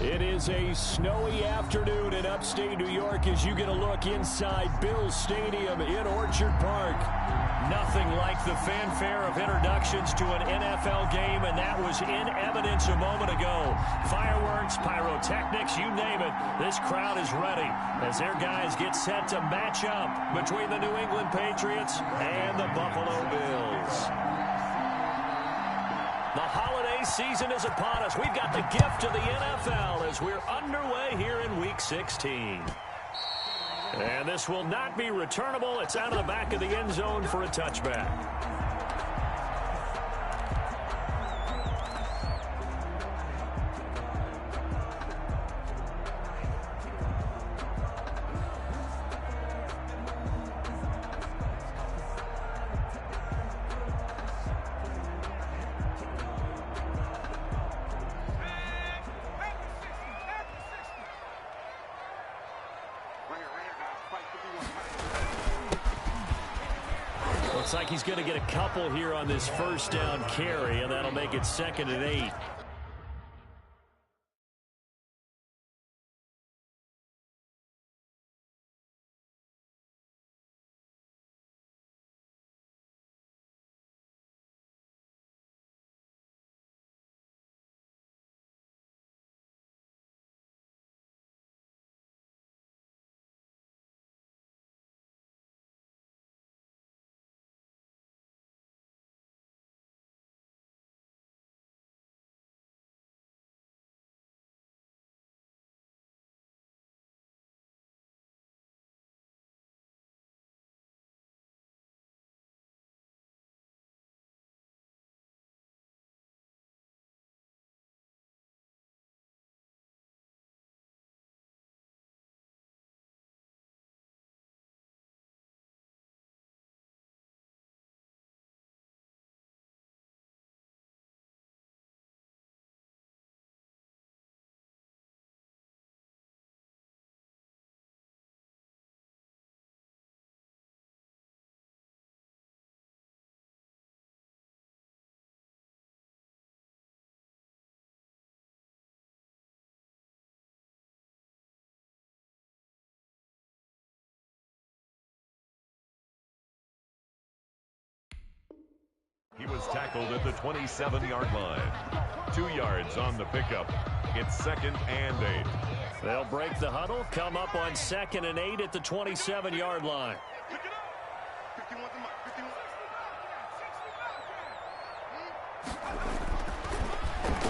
It is a snowy afternoon in upstate New York as you get a look inside Bills Stadium in Orchard Park. Nothing like the fanfare of introductions to an NFL game, and that was in evidence a moment ago. Fireworks, pyrotechnics, you name it. This crowd is ready as their guys get set to match up between the New England Patriots and the Buffalo Bills. The holiday season is upon us. We've got the gift of the NFL as we're underway here in Week 16. And this will not be returnable. It's out of the back of the end zone for a touchback. Looks like he's going to get a couple here on this first down carry, and that'll make it 2nd and 8. He was tackled at the 27-yard line. 2 yards on the pickup. It's 2nd and 8. They'll break the huddle, come up on 2nd and 8 at the 27-yard line.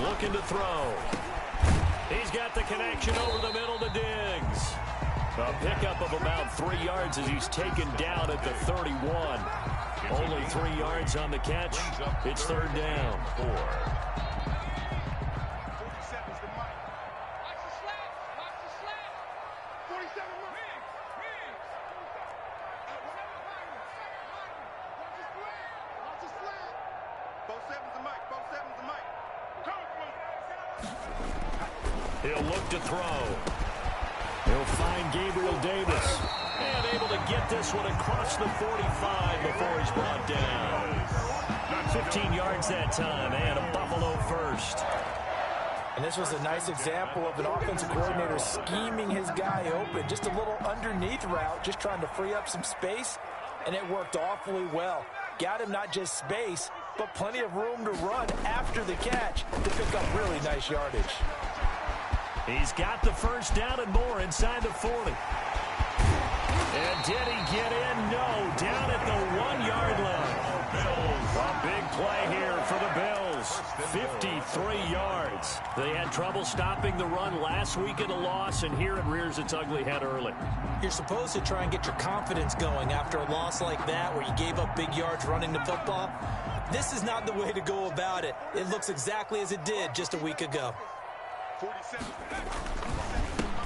Looking to throw. He's got the connection over the middle to Diggs. A pickup of about 3 yards as he's taken down at the 31. Only 3 yards on the catch. It's 3rd down. 4. He'll look to throw. He'll find Gabriel Davis. And able to get this one across the 45 before he's brought down. 15 yards that time, and a Buffalo first. And this was a nice example of an offensive coordinator scheming his guy open. Just a little underneath route, just trying to free up some space, and it worked awfully well. Got him not just space, but plenty of room to run after the catch to pick up really nice yardage. He's got the first down and more inside the 40. And did he get in? No. Down at the 1-yard line. A big play here for the Bills. 53 yards. They had trouble stopping the run last week in a loss, and here it rears its ugly head early. You're supposed to try and get your confidence going after a loss like that where you gave up big yards running the football. This is not the way to go about it. It looks exactly as it did just a week ago.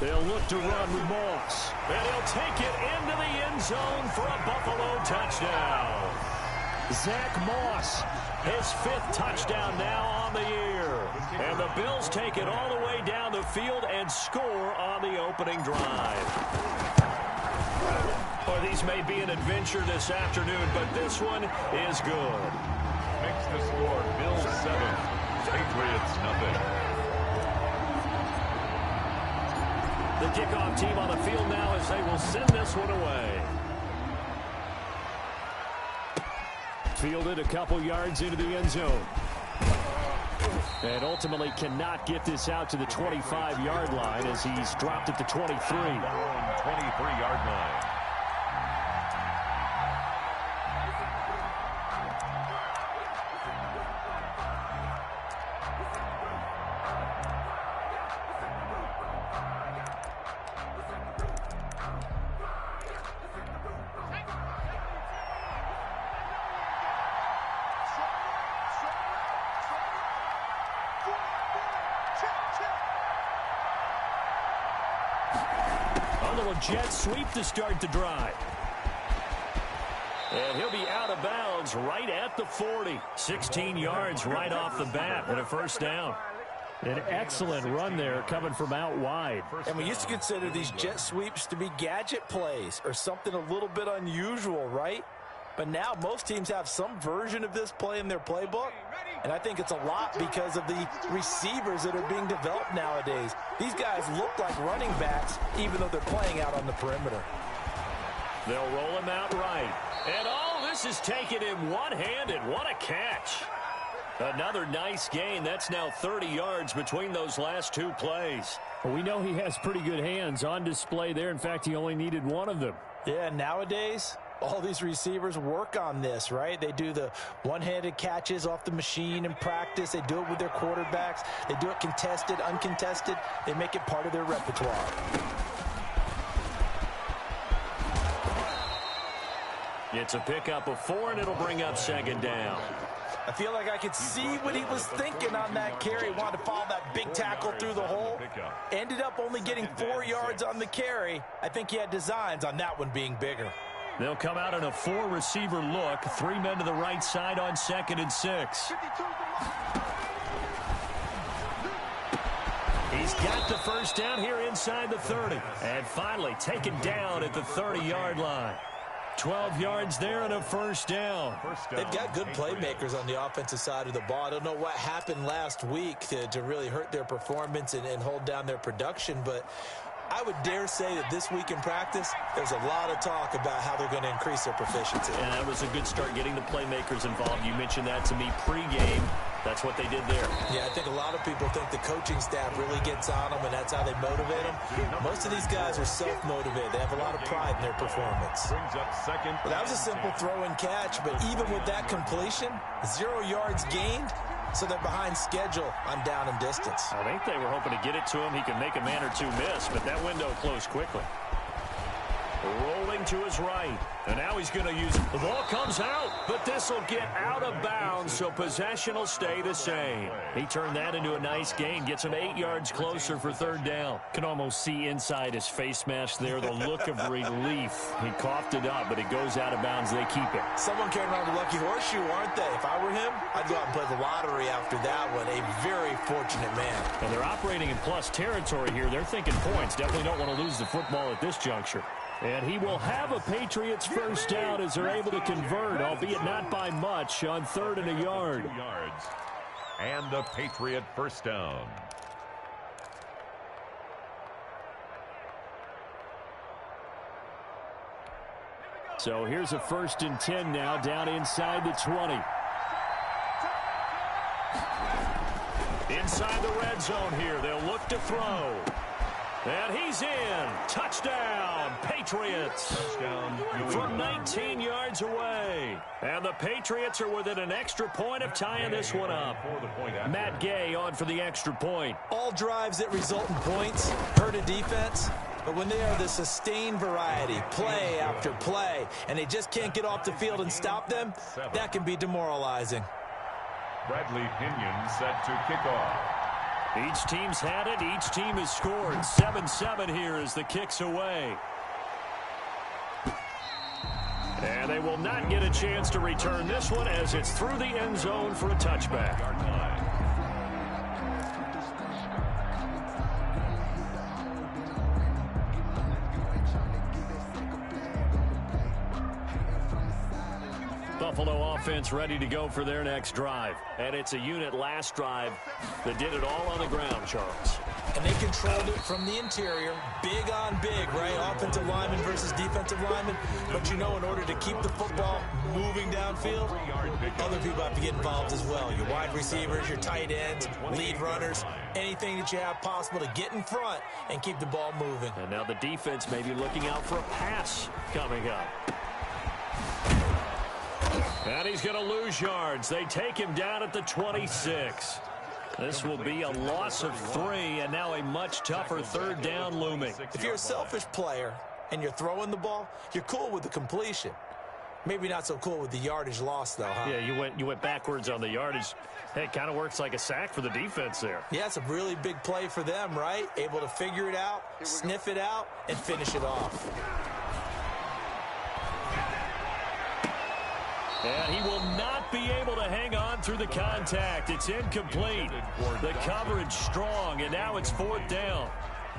They'll look to run with Moss. And he'll take it into the end zone for a Buffalo touchdown. Zach Moss, his 5th touchdown now on the year. And the Bills take it all the way down the field and score on the opening drive. Or these may be an adventure this afternoon, but this one is good. Makes the score Bills 7, Patriots nothing. The kickoff team on the field now as they will send this one away. Fielded a couple yards into the end zone. And ultimately cannot get this out to the 25-yard line as he's dropped at the 23. 23-yard line. Jet sweep to start the drive. And he'll be out of bounds right at the 40. 16 yards right off the bat and a first down. An excellent run there coming from out wide. And we used to consider these jet sweeps to be gadget plays or something a little bit unusual, right? But now most teams have some version of this play in their playbook. And I think it's a lot because of the receivers that are being developed nowadays. These guys look like running backs, even though they're playing out on the perimeter. They'll roll him out right. And this is taken in one-handed. What a catch. Another nice gain. That's now 30 yards between those last two plays. Well, we know he has pretty good hands on display there. In fact, he only needed one of them. Yeah, nowadays, all these receivers work on this, right? They do the one-handed catches off the machine in practice. They do it with their quarterbacks. They do it contested, uncontested. They make it part of their repertoire. It's a pickup of 4, and it'll bring up second down. I feel like I could see what he was thinking on that carry. Wanted to follow that big tackle through the hole. Ended up only getting 4 yards on the carry. I think he had designs on that one being bigger. They'll come out in a 4-receiver look. 3 men to the right side on 2nd and 6. He's got the first down here inside the 30. And finally taken down at the 30-yard line. 12 yards there and a first down. They've got good playmakers on the offensive side of the ball. I don't know what happened last week to really hurt their performance and hold down their production, but I would dare say that this week in practice, there's a lot of talk about how they're going to increase their proficiency. And that was a good start getting the playmakers involved. You mentioned that to me pregame. That's what they did there. Yeah, I think a lot of people think the coaching staff really gets on them, and that's how they motivate them. Most of these guys are self-motivated. They have a lot of pride in their performance. Brings up second. Well, that was a simple throw and catch, but even with that completion, 0 yards gained. So they're behind schedule on down and distance. I think they were hoping to get it to him. He could make a man or two miss, but that window closed quickly. Rolling to his right. And now he's going to use it. The ball comes out, but this will get out of bounds, so possession will stay the same. He turned that into a nice gain, gets him 8 yards closer for third down. Can almost see inside his face mask there, the look of relief. He coughed it up, but it goes out of bounds. They keep it. Someone carrying around the lucky horseshoe, aren't they? If I were him, I'd go out and play the lottery after that one. A very fortunate man. And they're operating in plus territory here. They're thinking points. Definitely don't want to lose the football at this juncture. And he will have a Patriots first down as they're able to convert, albeit not by much, on 3rd and a yard. 2 yards. And a Patriot first down. So here's a 1st and 10 now, down inside the 20. Inside the red zone here, they'll look to throw. And he's in. Touchdown, Patriots. Touchdown. From 19 yards away. And the Patriots are within an extra point of tying this one up. Matt Gay on for the extra point. All drives that result in points hurt a defense. But when they are the sustained variety, play after play, and they just can't get off the field and stop them, that can be demoralizing. Bradley Pinion set to kick off. Each team's had it. Each team has scored. 7-7 here as the kick's away. And they will not get a chance to return this one as it's through the end zone for a touchback. Buffalo offense ready to go for their next drive. And it's a unit last drive that did it all on the ground, Charles. And they controlled it from the interior, big on big, right? Offensive lineman versus defensive lineman. But you know, in order to keep the football moving downfield, other people have to get involved as well. Your wide receivers, your tight ends, lead runners, anything that you have possible to get in front and keep the ball moving. And now the defense may be looking out for a pass coming up. And he's going to lose yards. They take him down at the 26. This will be a loss of 3, and now a much tougher third down looming. If you're a selfish player and you're throwing the ball, you're cool with the completion. Maybe not so cool with the yardage loss, though, huh? Yeah, you went backwards on the yardage. Hey, it kind of works like a sack for the defense there. Yeah, it's a really big play for them, right? Able to figure it out, sniff it out, and finish it off. And he will not be able to hang on through the contact. It's incomplete. The coverage strong, and now it's 4th down.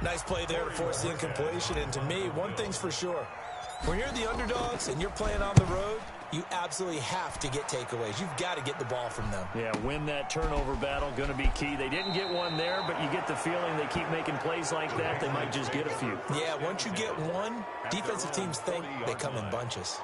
Nice play there to force the incompletion. And to me, one thing's for sure. When you're the underdogs and you're playing on the road, you absolutely have to get takeaways. You've got to get the ball from them. Yeah, win that turnover battle, going to be key. They didn't get one there, but you get the feeling they keep making plays like that, they might just get a few. Yeah, once you get one, defensive teams think they come in bunches.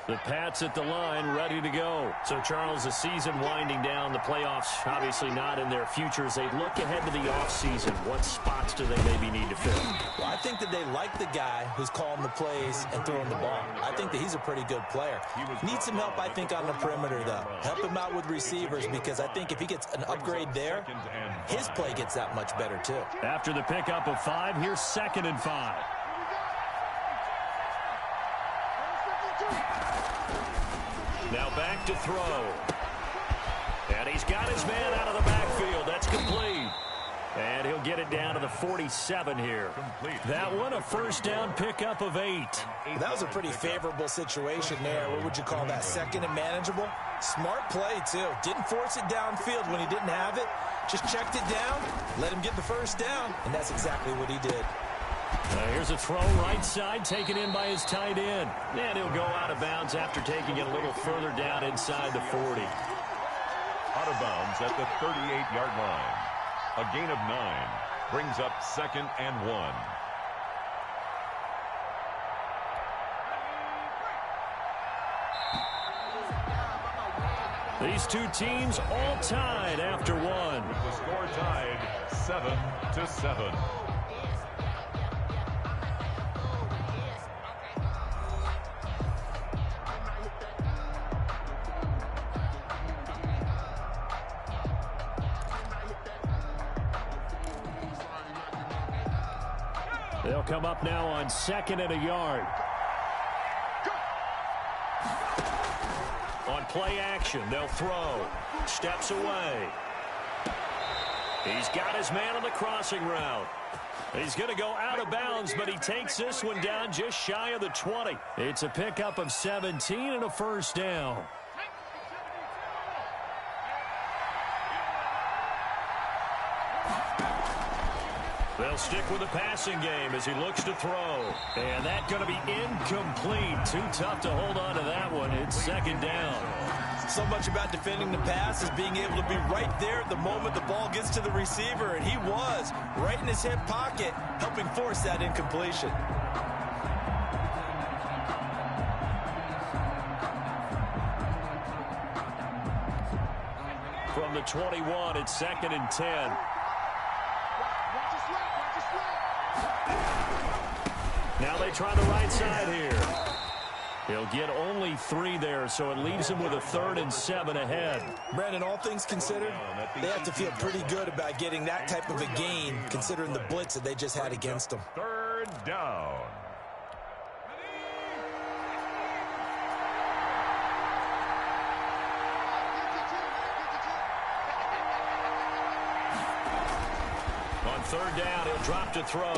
The Pats at the line, ready to go. So, Charles, the season winding down, the playoffs obviously not in their futures. They look ahead to the offseason. What spots do they maybe need to fill? Well, I think that they like the guy who's calling the plays and throwing the ball. I think that he's a pretty good player. Needs some help, I think, on the perimeter, though. Help him out with receivers, because I think if he gets an upgrade there, his play gets that much better, too. After the pickup of 5, here's 2nd and 5. Now back to throw. And he's got his man out of the backfield. That's complete. And he'll get it down to the 47 here. That one, a 1st down pickup of 8. That was a pretty favorable situation there. What would you call that? 2nd and manageable? Smart play, too. Didn't force it downfield when he didn't have it. Just checked it down, let him get the 1st down, and that's exactly what he did. Here's a throw right side, taken in by his tight end. And he'll go out of bounds after taking it a little further down inside the 40. Out of bounds at the 38-yard line. A gain of 9 brings up 2nd and 1. These two teams all tied after 1. The score tied 7-7. They'll come up now on 2nd and a yard. On play action, they'll throw. Steps away. He's got his man on the crossing route. He's going to go out of bounds, but he takes this one down just shy of the 20. It's a pickup of 17 and a 1st down. They'll stick with the passing game as he looks to throw. And that's going to be incomplete. Too tough to hold on to that one. It's 2nd down. So much about defending the pass is being able to be right there at the moment the ball gets to the receiver. And he was right in his hip pocket, helping force that incompletion. From the 21, it's 2nd and 10. Now they try the right side here. He'll get only 3 there, so it leaves him with a 3rd and 7 ahead. Brandon, all things considered, they have to feel pretty good about getting that type of a gain, considering the blitz that they just had against them. 3rd down. On 3rd down, he'll drop to throw.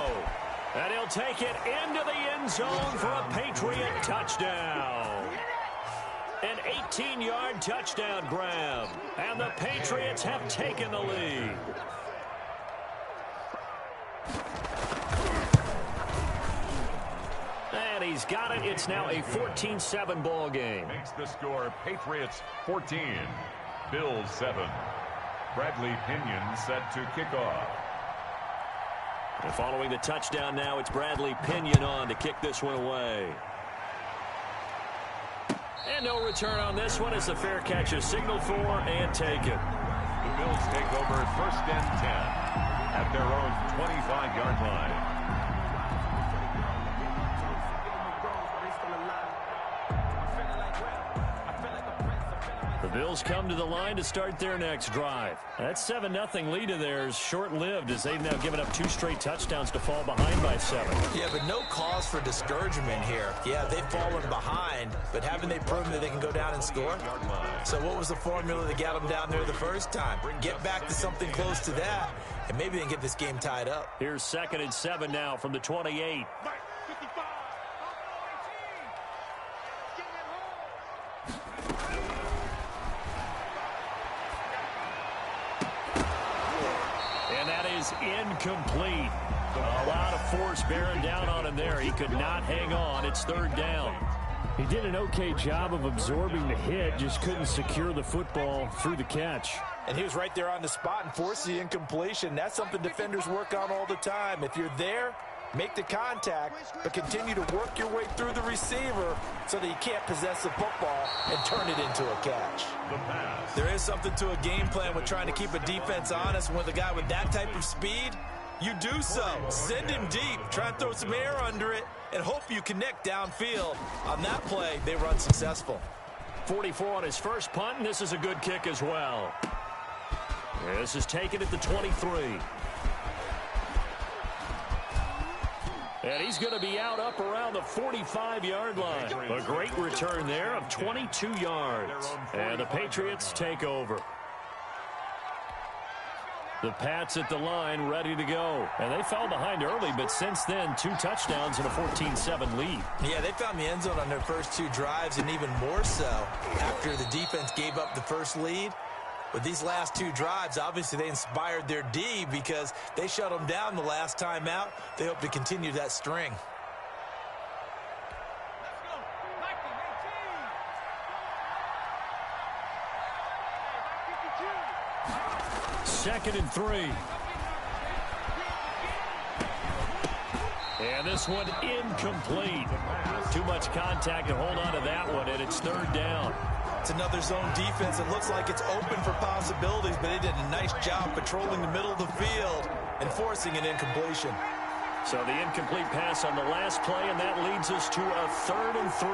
And he'll take it into the end zone for a Patriot touchdown. An 18-yard touchdown grab. And the Patriots have taken the lead. And and he's got it. It's now a 14-7 ball game. Makes the score Patriots 14, Bills 7. Bradley Pinion set to kick off. And following the touchdown now, it's Bradley Pinion on to kick this one away. And no return on this one as the fair catch is signaled for and taken. The Bills take over 1st and 10 at their own 25-yard line. The Bills come to the line to start their next drive. That 7-0 lead of theirs short-lived as they've now given up 2 straight touchdowns to fall behind by 7. Yeah, but no cause for discouragement here. Yeah, they've fallen behind, but haven't they proven that they can go down and score? So what was the formula that got them down there the first time? Get back to something close to that, and maybe they can get this game tied up. Here's 2nd and 7 now from the 28. Incomplete. A lot of force bearing down on him there. He could not hang on. It's 3rd down. He did an okay job of absorbing the hit, just couldn't secure the football through the catch. And he was right there on the spot and forced the incompletion. That's something defenders work on all the time. If you're there, make the contact, but continue to work your way through the receiver so that you can't possess the football and turn it into a catch. There is something to a game plan with trying to keep a defense honest. With a guy with that type of speed, you do so. Send him deep. Try and throw some air under it and hope you connect downfield. On that play, they were unsuccessful. 44 on his first punt, and this is a good kick as well. This is taken at the 23. And he's going to be out up around the 45-yard line. A great return there of 22 yards. And the Patriots take over. The Pats at the line ready to go. And they fell behind early, but since then, 2 touchdowns and a 14-7 lead. Yeah, they found the end zone on their first 2 drives, and even more so after the defense gave up the first lead. With these last 2 drives, obviously they inspired their D because they shut them down the last time out. They hope to continue that string. Second and 3. And this one incomplete. Too much contact to hold on to that one, and it's 3rd down. It's another zone defense. It looks like it's open for possibilities, but they did a nice job patrolling the middle of the field and forcing an incompletion. So the incomplete pass on the last play, and that leads us to a 3rd and 3.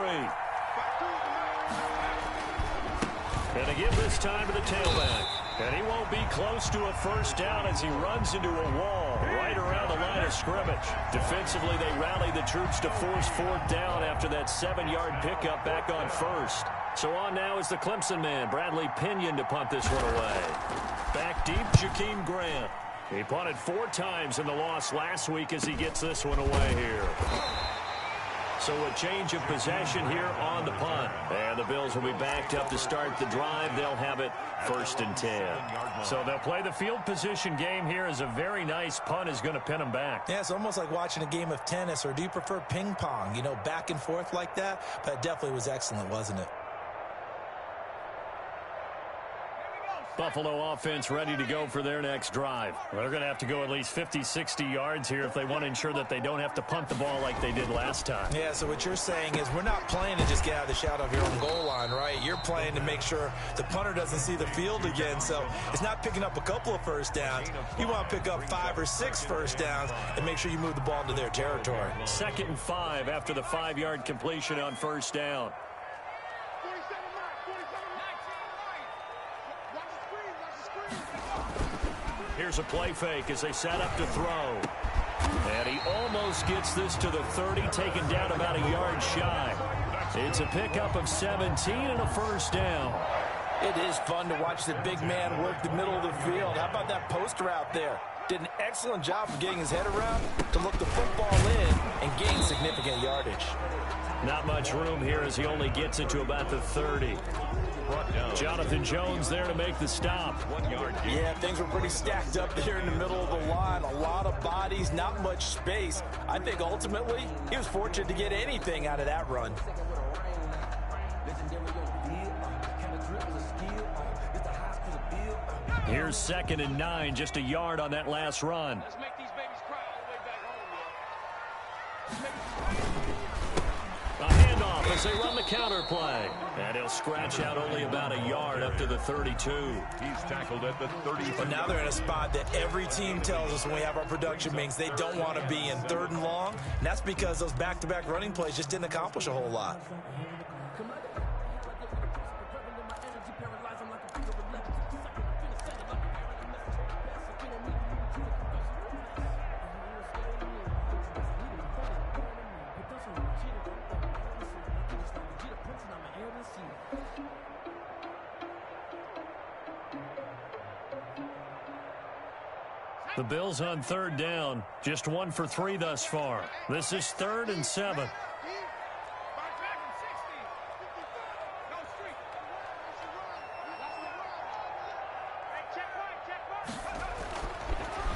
And they give this time to the tailback. And he won't be close to a first down as he runs into a wall right around the line of scrimmage. Defensively, they rally the troops to force 4th down after that 7-yard pickup back on 1st. So on now is the Clemson man, Bradley Pinion, to punt this one away. Back deep, Jakeem Grant. He punted 4 times in the loss last week as he gets this one away here. So a change of possession here on the punt. And the Bills will be backed up to start the drive. They'll have it 1st and 10. So they'll play the field position game here as a very nice punt is going to pin them back. Yeah, it's almost like watching a game of tennis, or do you prefer ping pong? You know, back and forth like that? But it definitely was excellent, wasn't it? Buffalo offense ready to go for their next drive. They're going to have to go at least 50, 60 yards here if they want to ensure that they don't have to punt the ball like they did last time. Yeah, so what you're saying is we're not playing to just get out of the shadow of your own goal line, right? You're playing to make sure the punter doesn't see the field again. So it's not picking up a couple of first downs. You want to pick up 5 or 6 first downs and make sure you move the ball into their territory. 2nd and 5 after the 5-yard completion on first down. Here's a play fake as they set up to throw. And he almost gets this to the 30, taken down about a yard shy. It's a pickup of 17 and a first down. It is fun to watch the big man work the middle of the field. How about that post route there? Did an excellent job of getting his head around to look the football in and gain significant yardage. Not much room here as he only gets it to about the 30. brought down. Jonathan Jones there to make the stop. 1 yard gain. Yeah, things were pretty stacked up there in the middle of the line. A lot of bodies, not much space. I think ultimately he was fortunate to get anything out of that run. Here's 2nd and 9, just a yard on that last run. Let's make these babies cry all the way back home, A handoff as they run the counter play. And he'll scratch out only about a yard up to the 32. He's tackled at the 30. But now they're in a spot that every team tells us when we have our production meetings they don't want to be in, 3rd and long. And that's because those back-to-back running plays just didn't accomplish a whole lot. The Bills on 3rd down, just 1 for 3 thus far. This is 3rd and 7.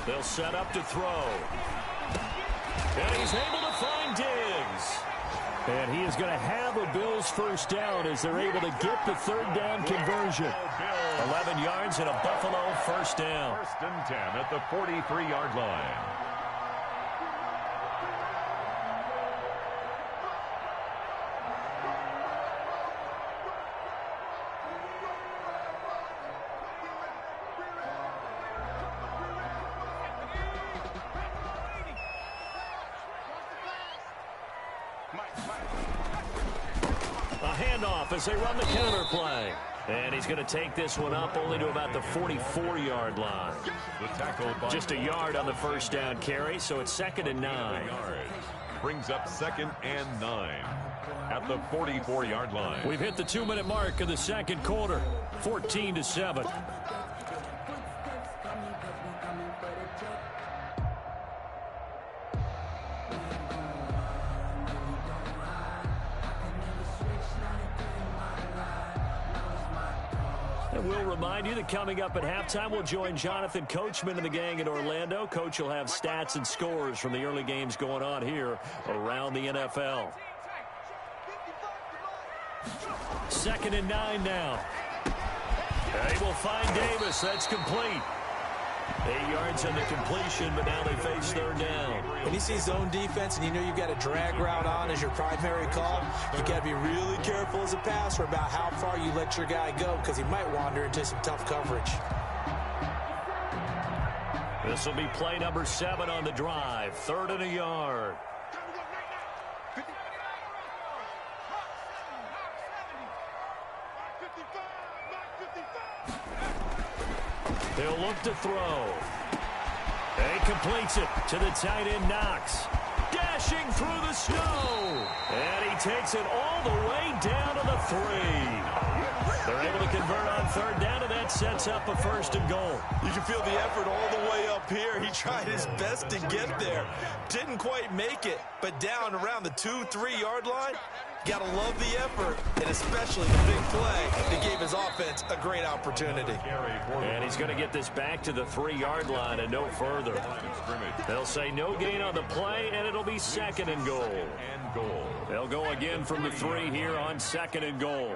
They'll set up to throw. And he's able to find Diggs. And he is going to have a Bills first down as they're able to get the 3rd down conversion. 11 yards and a Buffalo first down. 1st and 10 at the 43-yard line. A handoff as they run the counter play. And he's going to take this one up only to about the 44-yard line. The tackle by Just a yard on the first down carry, so it's 2nd and 9. brings up 2nd and 9 at the 44-yard line. We've hit the 2-minute mark of the second quarter, 14-7. And we'll remind you that coming up at halftime, we'll join Jonathan Coachman and the gang in Orlando. Coach will have stats and scores from the early games going on here around the NFL. 2nd and 9 now. They will find Davis. That's complete. 8 yards on the completion, but now they face 3rd down. When you see zone defense and you know you've got a drag route on as your primary call, you've got to be really careful as a passer about how far you let your guy go because he might wander into some tough coverage. This will be play number 7 on the drive. 3rd and a yard. They'll look to throw. He completes it to the tight end, Knox. Dashing through the snow. And he takes it all the way down to the 3. They're able to convert on 3rd down, and that sets up a 1st and goal. You can feel the effort all the way up here. He tried his best to get there. Didn't quite make it, but down around the 2-3 yard line, got to love the effort, and especially the big play that gave his offense a great opportunity. And he's going to get this back to the 3 yard line and no further. They'll say no gain on the play, and it'll be 2nd and goal. They'll go again from the 3 here on 2nd and goal.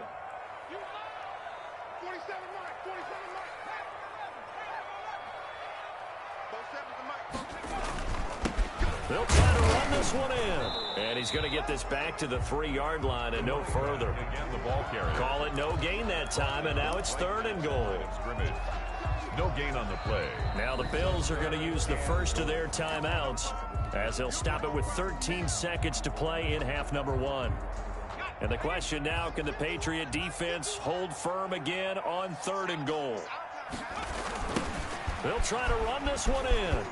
They'll try to run this one in. And he's going to get this back to the 3 yard line and no further. Again, the ball carrier. Call it no gain that time, and now it's 3rd and goal. No gain on the play. Now the Bills are going to use the first of their timeouts as they'll stop it with 13 seconds to play in half number 1. And the question now, can the Patriot defense hold firm again on 3rd and goal? They'll try to run this one in.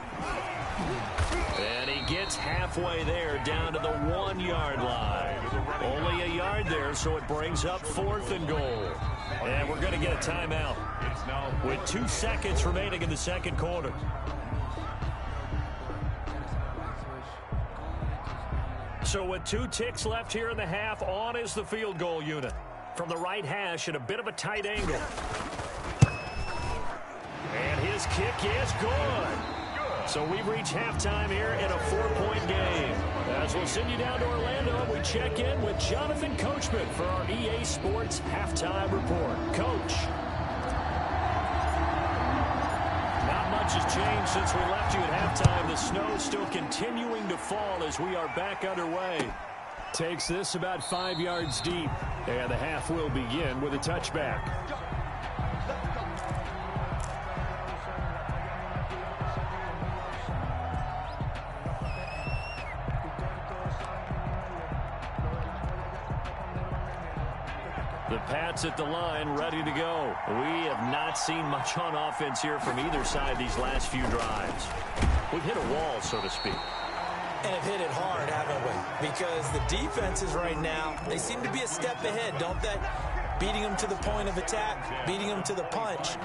And he gets halfway there down to the 1 yard line. Only a yard there, so it brings up 4th and goal. And we're going to get a timeout with 2 seconds remaining in the second quarter. So with 2 ticks left here in the half, on is the field goal unit. from the right hash at a bit of a tight angle. And his kick is good. So we've reached halftime here in a 4-point game. As we'll send you down to Orlando, we check in with Jonathan Coachman for our EA Sports Halftime Report. Coach. Not much has changed since we left you at halftime. The snow still continuing to fall as we are back underway. Takes this about 5 yards deep. And the half will begin with a touchback. The Pats at the line, ready to go. We have not seen much on offense here from either side these last few drives. We've hit a wall, so to speak. And have hit it hard, haven't we? Because the defenses right now, they seem to be a step ahead, don't they? Beating them to the point of attack, beating them to the punch.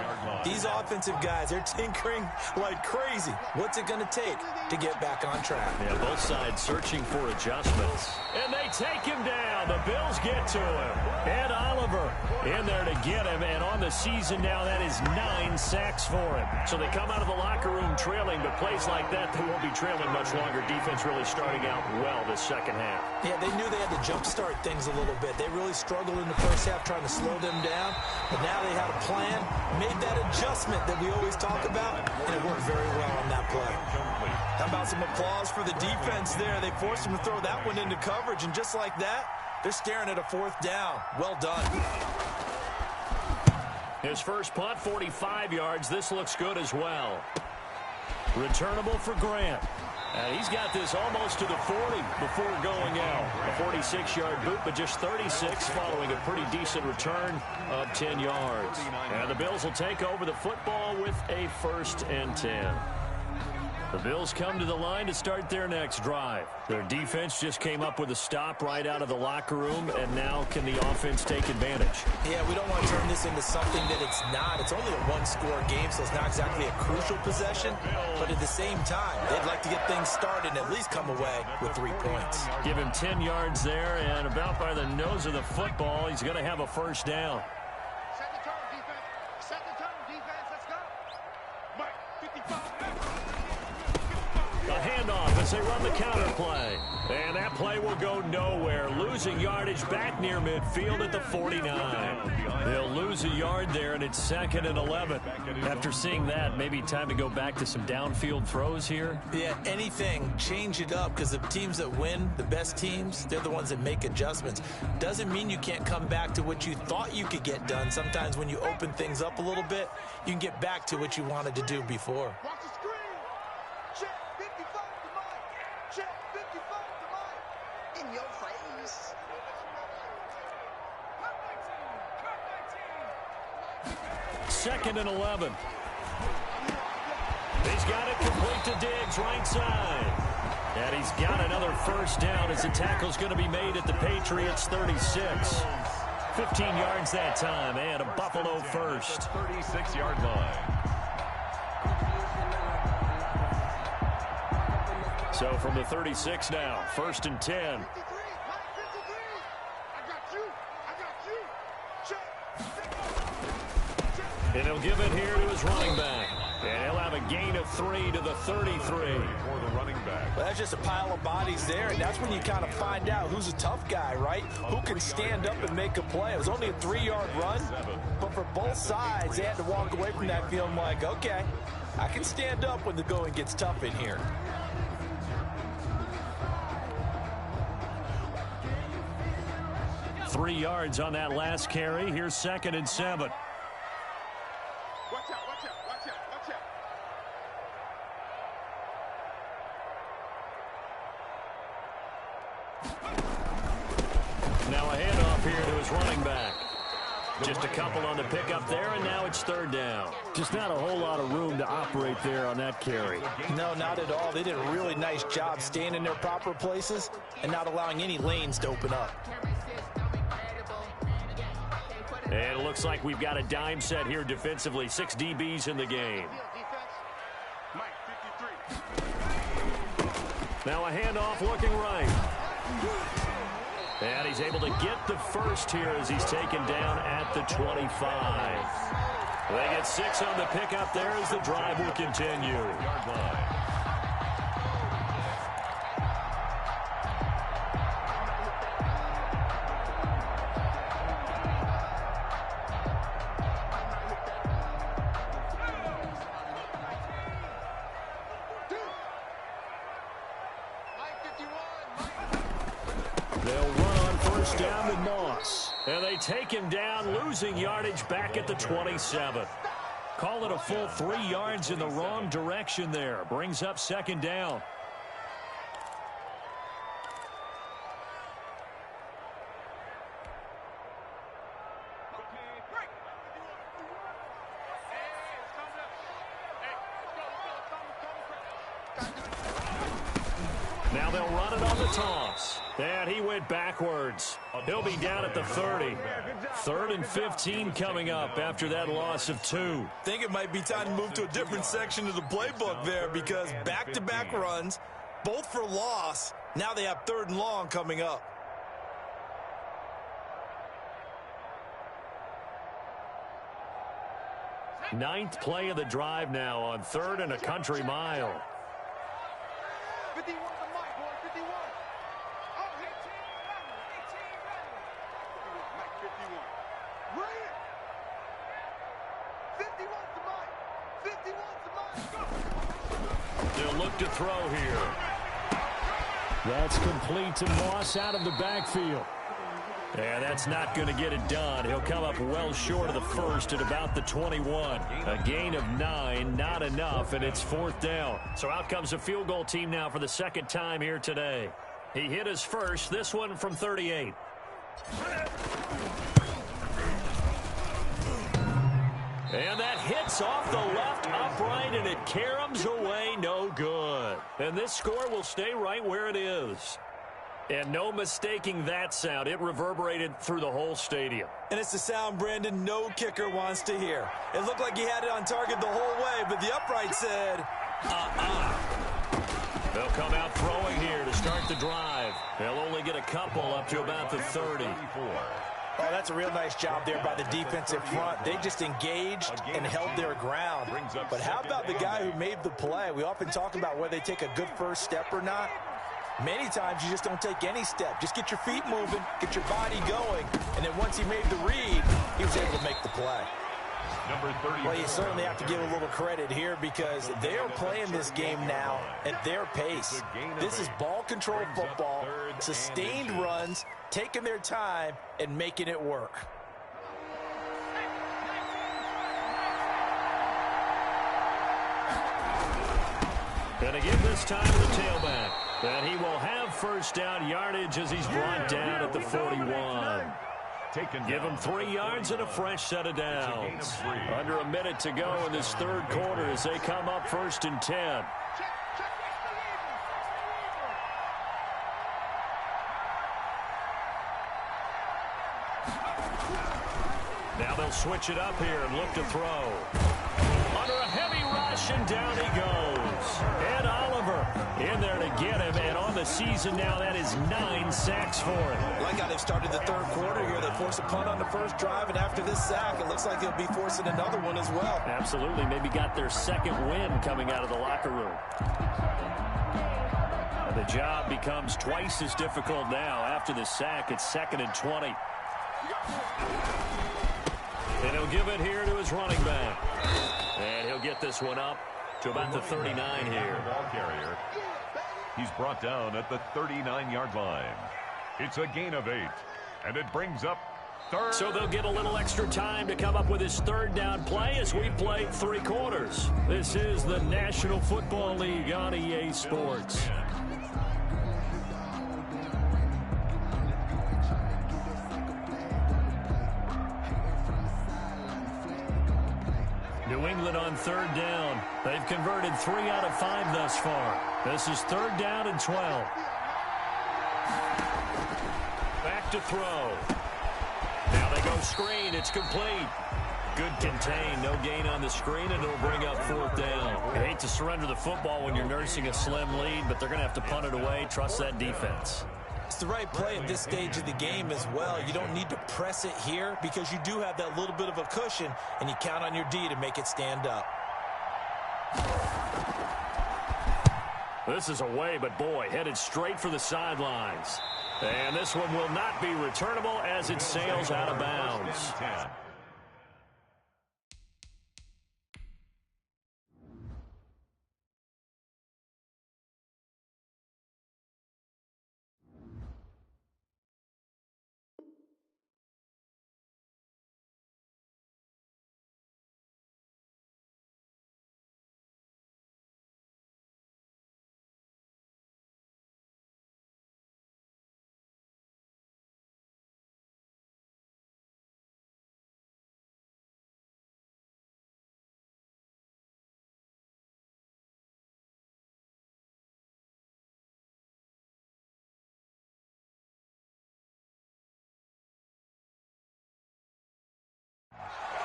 These offensive guys, they're tinkering like crazy. What's it going to take to get back on track? Yeah, both sides searching for adjustments. And they take him down. The Bills get to him. Ed Oliver in there to get him. And on the season now, that is 9 sacks for him. So they come out of the locker room trailing, but plays like that, they won't be trailing much longer. Defense really starting out well this second half. Yeah, they knew they had to jumpstart things a little bit. They really struggled in the first half trying to slow them down. But now they had a plan, made that adjustment that we always talk about, and it worked very well on that play. How about some applause for the defense there? They forced him to throw that one into coverage, and just like that, they're staring at a 4th down. Well done. His first punt, 45 yards. This looks good as well. Returnable for Grant. And he's got this almost to the 40 before going out. A 46-yard boot, but just 36 following a pretty decent return of 10 yards. And the Bills will take over the football with a 1st and 10. The Bills come to the line to start their next drive. Their defense just came up with a stop right out of the locker room, and now can the offense take advantage? Yeah, we don't want to turn this into something that it's not. It's only a 1-score game, so it's not exactly a crucial possession. But at the same time, they'd like to get things started and at least come away with 3 points. Give him 10 yards there, and about by the nose of the football, he's going to have a 1st down. Set the turn, defense. Set the turn, defense. Let's go. Mike, 55. A handoff as they run the counter play. And that play will go nowhere. Losing yardage back near midfield at the 49. They'll lose a yard there, and it's 2nd and 11. After seeing that, maybe time to go back to some downfield throws here. Yeah, anything, change it up, because the teams that win, the best teams, they're the ones that make adjustments. Doesn't mean you can't come back to what you thought you could get done. Sometimes when you open things up a little bit, you can get back to what you wanted to do before. Watch the screen. Check 55 to Mike. Check 55 to Mike. In your face. 2nd and 11. He's got it complete to Diggs, right side. And he's got another 1st down as the tackle's going to be made at the Patriots 36. 15 yards that time, and a Buffalo 1st. 36-yard line. So from the 36 now, 1st and 10. 53. Mike 53. I got you. I got you. Check. And he'll give it here to his running back. And he'll have a gain of 3 to the 33. For the running back. Well, that's just a pile of bodies there, and that's when you kind of find out who's a tough guy, right? Who can stand up and make a play. It was only a 3-yard run, but for both sides, they had to walk away from that feeling like, okay, I can stand up when the going gets tough in here. Three yards on that last carry. Here's 2nd and 7. Watch out, watch out, watch out, watch out. Now a handoff here to his running back. Just a couple on the pickup there, and now it's 3rd down. Just not a whole lot of room to operate there on that carry. No, not at all. They did a really nice job staying in their proper places and not allowing any lanes to open up. And it looks like we've got a dime set here defensively. 6 DBs in the game. Mike 53. Now a handoff looking right. And he's able to get the first here as he's taken down at the 25. They get 6 on the pickup there as the drive will continue. Yard line. They'll run on first down with Moss. And they take him down, losing yardage back at the 27. Call it a full 3 yards in the wrong direction there. Brings up second down. Now they'll run it on the toss. And he went backwards. He'll be down at the 30. 3rd and 15 coming up after that loss of 2. Think it might be time to move to a different section of the playbook there because back-to-back runs, both for loss. Now they have 3rd and long coming up. Ninth play of the drive now on 3rd and a country mile. 51 to Mike, boy, 51. Oh, 18 Mike, 51. Bring it. 51 to Mike. 51 to Mike. They'll look to throw here. That's complete to Moss out of the backfield. Yeah, that's not going to get it done. He'll come up well short of the first at about the 21. A gain of 9, not enough, and it's 4th down. So out comes a field goal team now for the second time here today. He hit his first, this one from 38. And that hits off the left upright, and it caroms away no good. And this score will stay right where it is. And no mistaking that sound. It reverberated through the whole stadium. And it's the sound, Brandon, no kicker wants to hear. It looked like he had it on target the whole way, but the upright said, They'll come out throwing here to start the drive. They'll only get a couple up to about the 30. Oh, that's a real nice job there by the defensive front. They just engaged and held their ground. But how about the guy who made the play? We often talk about whether they take a good first step or not. Many times you just don't take any step. Just get your feet moving, get your body going, and then once he made the read, he was able to make the play. Number 30. Well, you certainly have to give a little credit here because they are playing this game now at their pace. This is ball control football, sustained runs, taking their time, and making it work. And again this time to the tailback. And he will have first down yardage as he's brought down at the 41. Give him 3 yards and a fresh set of downs. Under a minute to go in this 3rd quarter as they come up 1st and 10. Now they'll switch it up here and look to throw. Under a heavy rush, and down he goes. And Oliver in there to get him. And on the season now, that is 9 sacks for him. like how they've started the 3rd quarter here. They force a punt on the first drive, and after this sack, it looks like they'll be forcing another one as well. Absolutely. Maybe got their 2nd win coming out of the locker room. And the job becomes twice as difficult now after the sack. It's 2nd and 20. And he'll give it here to his running back. And he'll get this one up to about the 39 here. Ball carrier. He's brought down at the 39-yard line. It's a gain of 8, and it brings up 3rd. So they'll get a little extra time to come up with his 3rd down play as we play 3 quarters. This is the National Football League on EA Sports. New England on 3rd down. They've converted 3 out of 5 thus far. This is 3rd down and 12. Back to throw. Now they go screen. It's complete. Good contain. No gain on the screen, and it'll bring up 4th down. I hate to surrender the football when you're nursing a slim lead, but they're going to have to punt it away. Trust that defense. It's the right play at this stage of the game as well. You don't need to press it here because you do have that little bit of a cushion, and you count on your D to make it stand up. This is away, but boy, headed straight for the sidelines. And this one will not be returnable as it sails out of bounds.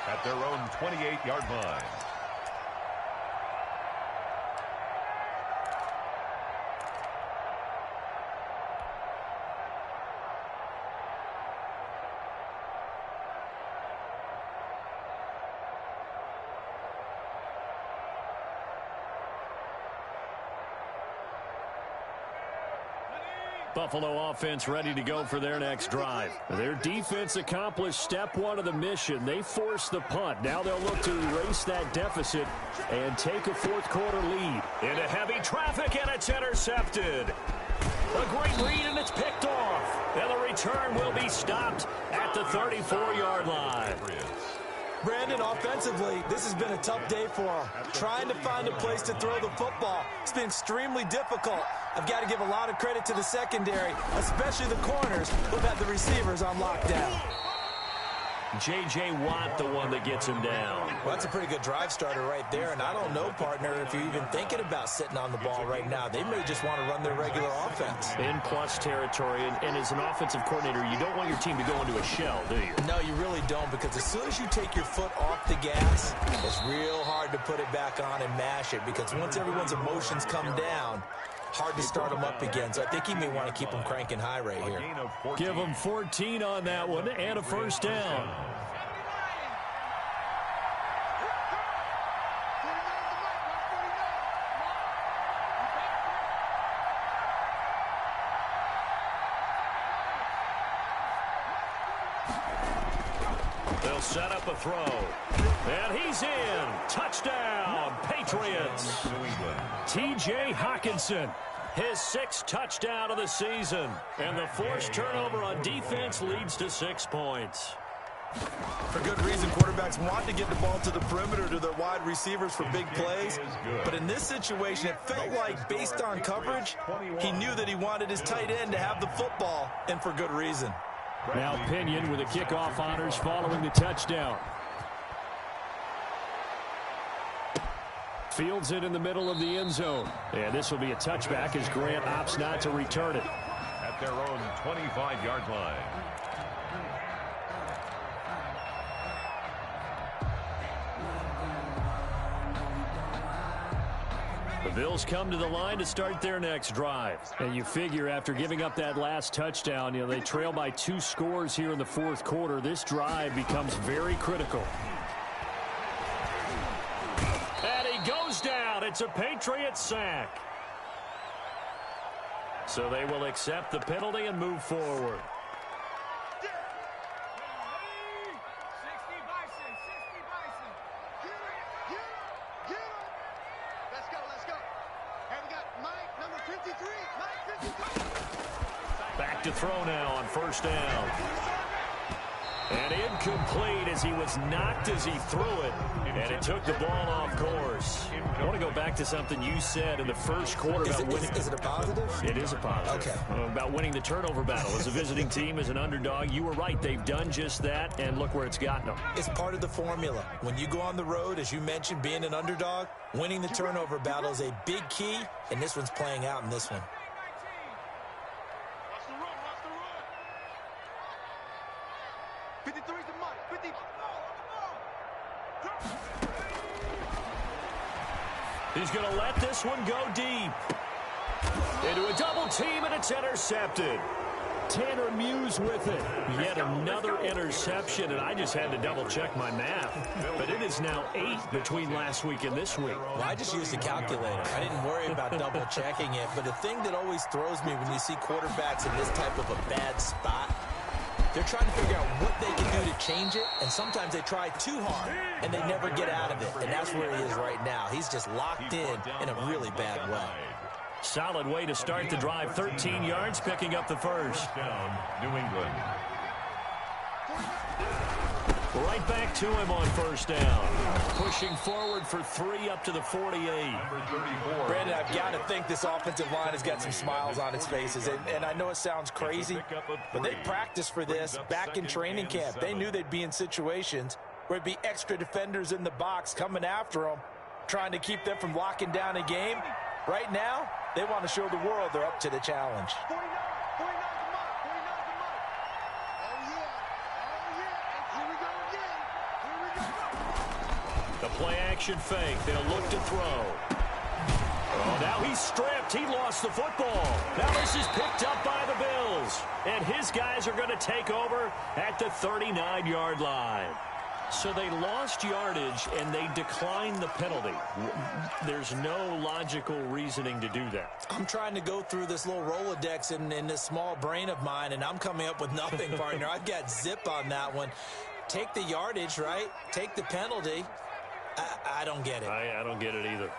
At their own 28-yard line. Buffalo offense ready to go for their next drive. Their defense accomplished step one of the mission. They forced the punt. Now they'll look to erase that deficit and take a fourth-quarter lead. Into heavy traffic, and it's intercepted. A great read, and it's picked off. And the return will be stopped at the 34-yard line. Brandon, offensively, this has been a tough day for him. Trying to find a place to throw the football. It's been extremely difficult. I've got to give a lot of credit to the secondary, especially the corners who've had the receivers on lockdown. J.J. Watt, the one that gets him down. Well, that's a pretty good drive starter right there, and I don't know, partner, if you're even thinking about sitting on the ball right now. They may just want to run their regular offense. In plus territory, and as an offensive coordinator, you don't want your team to go into a shell, do you? No, you really don't, because as soon as you take your foot off the gas, it's real hard to put it back on and mash it, because once everyone's emotions come down, hard to start them up again. So I think he may want to keep them cranking high right here. Give them 14 on that one and a first down. They'll set up a throw. And he's in. Touchdown, Patriots. T.J. Hockenson. His sixth touchdown of the season. And the forced turnover on defense leads to 6 points. For good reason, quarterbacks want to get the ball to the perimeter to their wide receivers for big plays. But in this situation, it felt like, based on coverage, he knew that he wanted his tight end to have the football, and for good reason. Now Pinion with the kickoff honors following the touchdown. Fields it in the middle of the end zone. And this will be a touchback as Grant opts not to return it. At their own 25-yard line. The Bills come to the line to start their next drive. And you figure after giving up that last touchdown, they trail by 2 scores here in the fourth quarter. This drive becomes very critical. And he goes down. It's a Patriots sack. So they will accept the penalty and move forward. Back to throw now on first down. And incomplete as he was knocked as he threw it. And it took the ball off course. I want to go back to something you said in the first quarter about winning. Is it a positive? It is a positive. Okay. About winning the turnover battle. As a visiting team, as an underdog, you were right. They've done just that, and look where it's gotten them. It's part of the formula. When you go on the road, as you mentioned, being an underdog, winning the turnover battle is a big key, and this one's playing out in this one. He's going to let this one go deep. Into a double team, and it's intercepted. Tanner Muse with it. Yet another interception, and I just had to double-check my math. But it is now 8 between last week and this week. Well, I just used a calculator. I didn't worry about double-checking it. But the thing that always throws me when you see quarterbacks in this type of a bad spot, they're trying to figure out what they can do to change it, and sometimes they try too hard, and they never get out of it. And that's where he is right now. He's just locked in a really bad way. Solid way to start the drive. 13 yards, picking up the first. Down, New England. Right back to him on first down. Pushing forward for 3 up to the 48. Brandon, I've got to think this offensive line has got some smiles on its faces. And I know it sounds crazy, but they practiced for this back in training camp. They knew they'd be in situations where it'd be extra defenders in the box coming after them, trying to keep them from locking down a game. Right now, they want to show the world they're up to the challenge. The play-action fake. They'll look to throw. Oh, now he's stripped. He lost the football. Now this is picked up by the Bills. And his guys are going to take over at the 39-yard line. So they lost yardage, and they declined the penalty. There's no logical reasoning to do that. I'm trying to go through this little Rolodex in this small brain of mine, and I'm coming up with nothing, partner. I've got zip on that one. Take the yardage, right? Take the penalty. I don't get it. I don't get it either.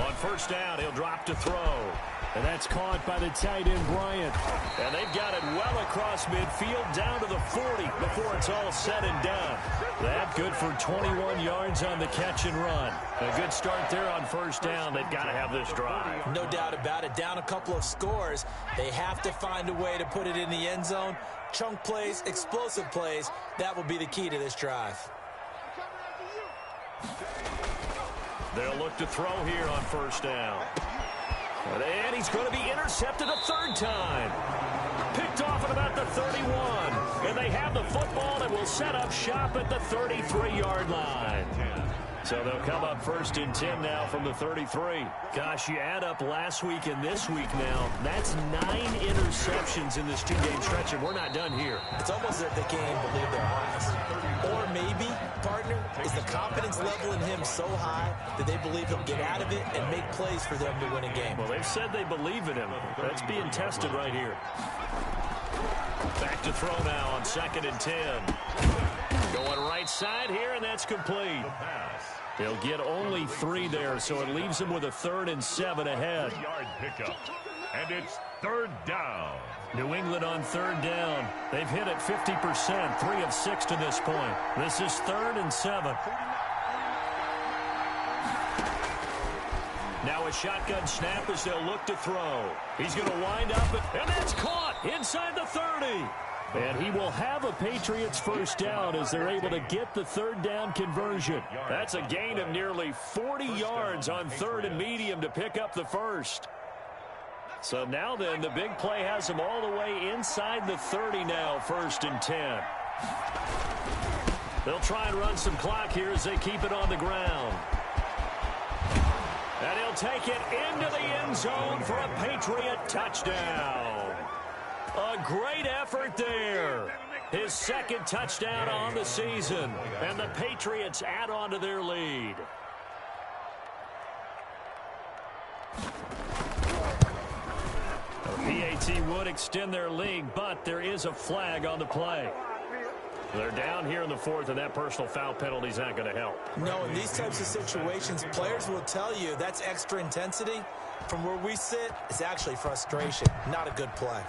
On first down, he'll drop to throw. And that's caught by the tight end, Bryant. And they've got it well across midfield down to the 40 before it's all said and done. That good for 21 yards on the catch and run. A good start there on first down. They've got to have this drive. No doubt about it. Down a couple of scores. They have to find a way to put it in the end zone. Chunk plays, explosive plays. That will be the key to this drive. They'll look to throw here on first down. And he's going to be intercepted a third time. Picked off at about the 31. And they have the football and will set up shop at the 33-yard line. So they'll come up first and 10 now from the 33. Gosh, you add up last week and this week now. That's 9 interceptions in this two-game stretch, and we're not done here. It's almost as if they can't even believe their eyes. Or maybe, partner, is the confidence level in him so high that they believe he'll get out of it and make plays for them to win a game. Well, they've said they believe in him. That's being tested right here. Back to throw now on 2nd and 10. Going right side here, and that's complete. They'll get only 3 there, so it leaves them with a 3rd and 7 ahead. Yard pickup, and it's 3rd down. New England on 3rd down. They've hit it 50%, 3 of 6 to this point. This is 3rd and 7. Now a shotgun snap as they'll look to throw. He's going to wind up, and that's caught inside the 30. And he will have a Patriots first down as they're able to get the 3rd down conversion. That's a gain of nearly 40 yards on 3rd and medium to pick up the first. So now then, the big play has them all the way inside the 30 now, 1st and 10. They'll try and run some clock here as they keep it on the ground. And he'll take it into the end zone for a Patriot touchdown. A great effort there. His 2nd touchdown on the season. And the Patriots add on to their lead. The PAT would extend their lead, but there is a flag on the play. They're down here in the 4th, and that personal foul penalty is not going to help. No, in these types of situations, players will tell you that's extra intensity. From where we sit, it's actually frustration, not a good play.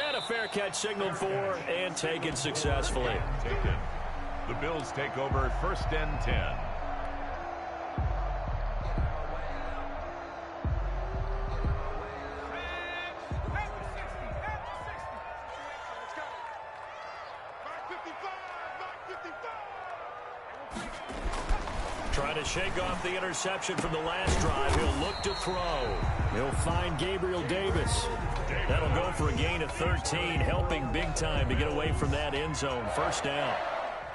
And a fair catch signaled for and taken successfully. The Bills take over 1st and 10. Trying to shake off the interception from the last drive. He'll look to throw. He'll find Gabriel Davis. That'll go for a gain of 13, helping big time to get away from that end zone. First down.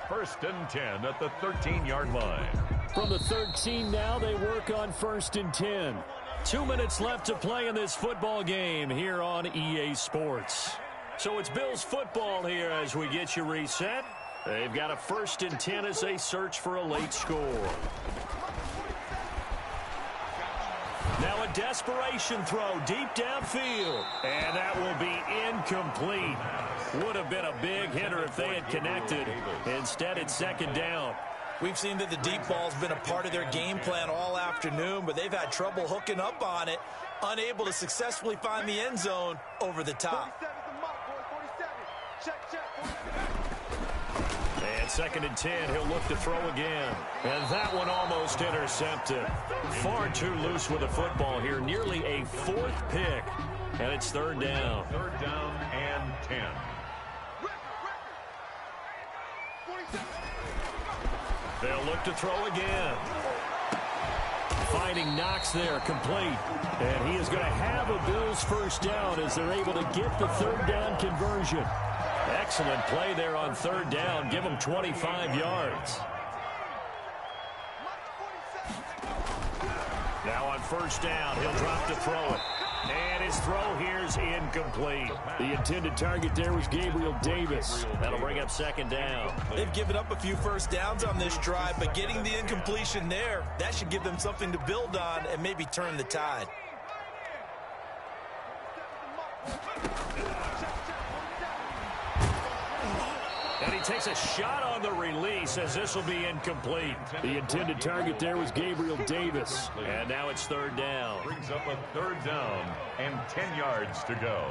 1st and 10 at the 13-yard line. From the 13 now, they work on 1st and 10. 2 minutes left to play in this football game here on EA Sports. So it's Bills football here as we get you reset. They've got a 1st and 10 as they search for a late score. Now a desperation throw deep downfield. And that will be incomplete. Would have been a big hitter if they had connected. Instead, it's 2nd down. We've seen that the deep ball's been a part of their game plan all afternoon, but they've had trouble hooking up on it, unable to successfully find the end zone over the top. And 2nd and 10, he'll look to throw again. And that one almost intercepted. Far too loose with the football here, nearly a 4th pick. And it's 3rd down. 3rd down and 10. They'll look to throw again. Finding Knox there, complete. And he is going to have a Bills 1st down as they're able to get the 3rd down conversion. Excellent play there on 3rd down. Give him 25 yards. Now on 1st down, he'll drop to throw it. And his throw here's incomplete. The intended target there was Gabriel Davis. That'll bring up 2nd down. They've given up a few 1st downs on this drive, but getting the incompletion there, that should give them something to build on and maybe turn the tide. And he takes a shot on the release as this will be incomplete. The intended target there was Gabriel Davis. And now it's 3rd down. Brings up a 3rd down and 10 yards to go.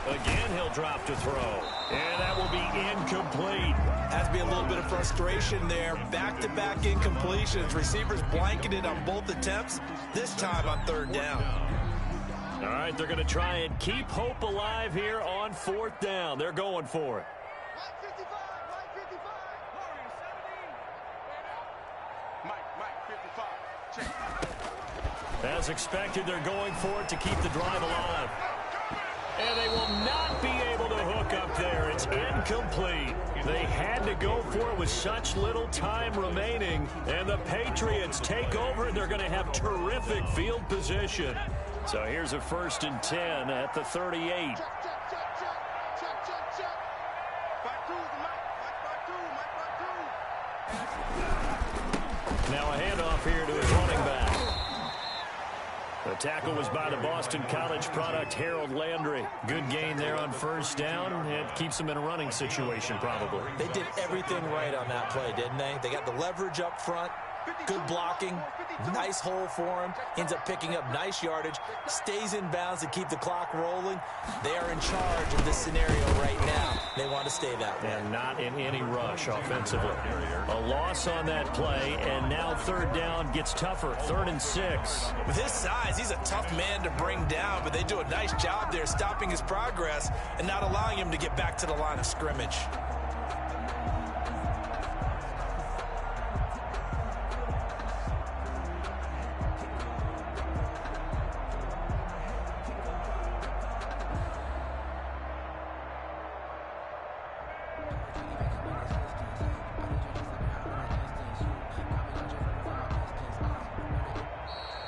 Again, he'll drop to throw. And that will be incomplete. Has to be a little bit of frustration there. Back-to-back incompletions. Receivers blanketed on both attempts, this time on 3rd down. All right, they're going to try and keep hope alive here on 4th down. They're going for it. As expected, they're going for it to keep the drive alive. And they will not be able to hook up there. It's incomplete. They had to go for it with such little time remaining. And the Patriots take over, and they're going to have terrific field position. So here's a 1st and 10 at the 38. Now a handoff here to his running back. The tackle was by the Boston College product, Harold Landry. Good gain there on 1st down. It keeps them in a running situation, probably. They did everything right on that play, didn't they? They got the leverage up front. Good blocking, nice hole for him, ends up picking up nice yardage, stays in bounds to keep the clock rolling. They are in charge of this scenario right now. They want to stay that way. And not in any rush offensively. A loss on that play, and now 3rd down gets tougher, 3rd and 6. With his size, he's a tough man to bring down, but they do a nice job there stopping his progress and not allowing him to get back to the line of scrimmage.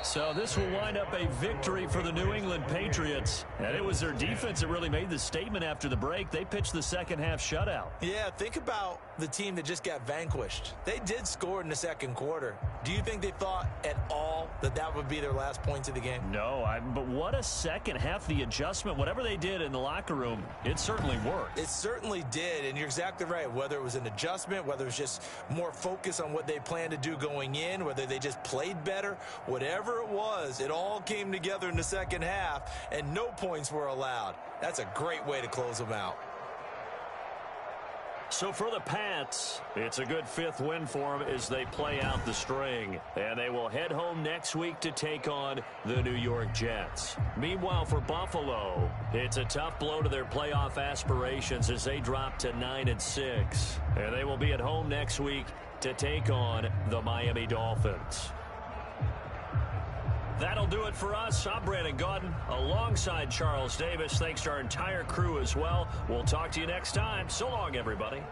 So this will wind up a victory for the New England Patriots. And it was their defense that really made the statement after the break. They pitched the 2nd half shutout. Yeah, think about the team that just got vanquished. They did score in the 2nd quarter. Do you think they thought at all that that would be their last points of the game? No, but what a 2nd half. The adjustment, whatever they did in the locker room, it certainly worked. It certainly did, and you're exactly right. Whether it was an adjustment, whether it was just more focus on what they planned to do going in, whether they just played better, whatever it was, it all came together in the 2nd half, and no points were allowed. That's a great way to close them out. So for the Pats, it's a good 5th win for them as they play out the string. And they will head home next week to take on the New York Jets. Meanwhile, for Buffalo, it's a tough blow to their playoff aspirations as they drop to 9-6. And they will be at home next week to take on the Miami Dolphins. That'll do it for us. I'm Brandon Gaudin alongside Charles Davis. Thanks to our entire crew as well. We'll talk to you next time. So long, everybody.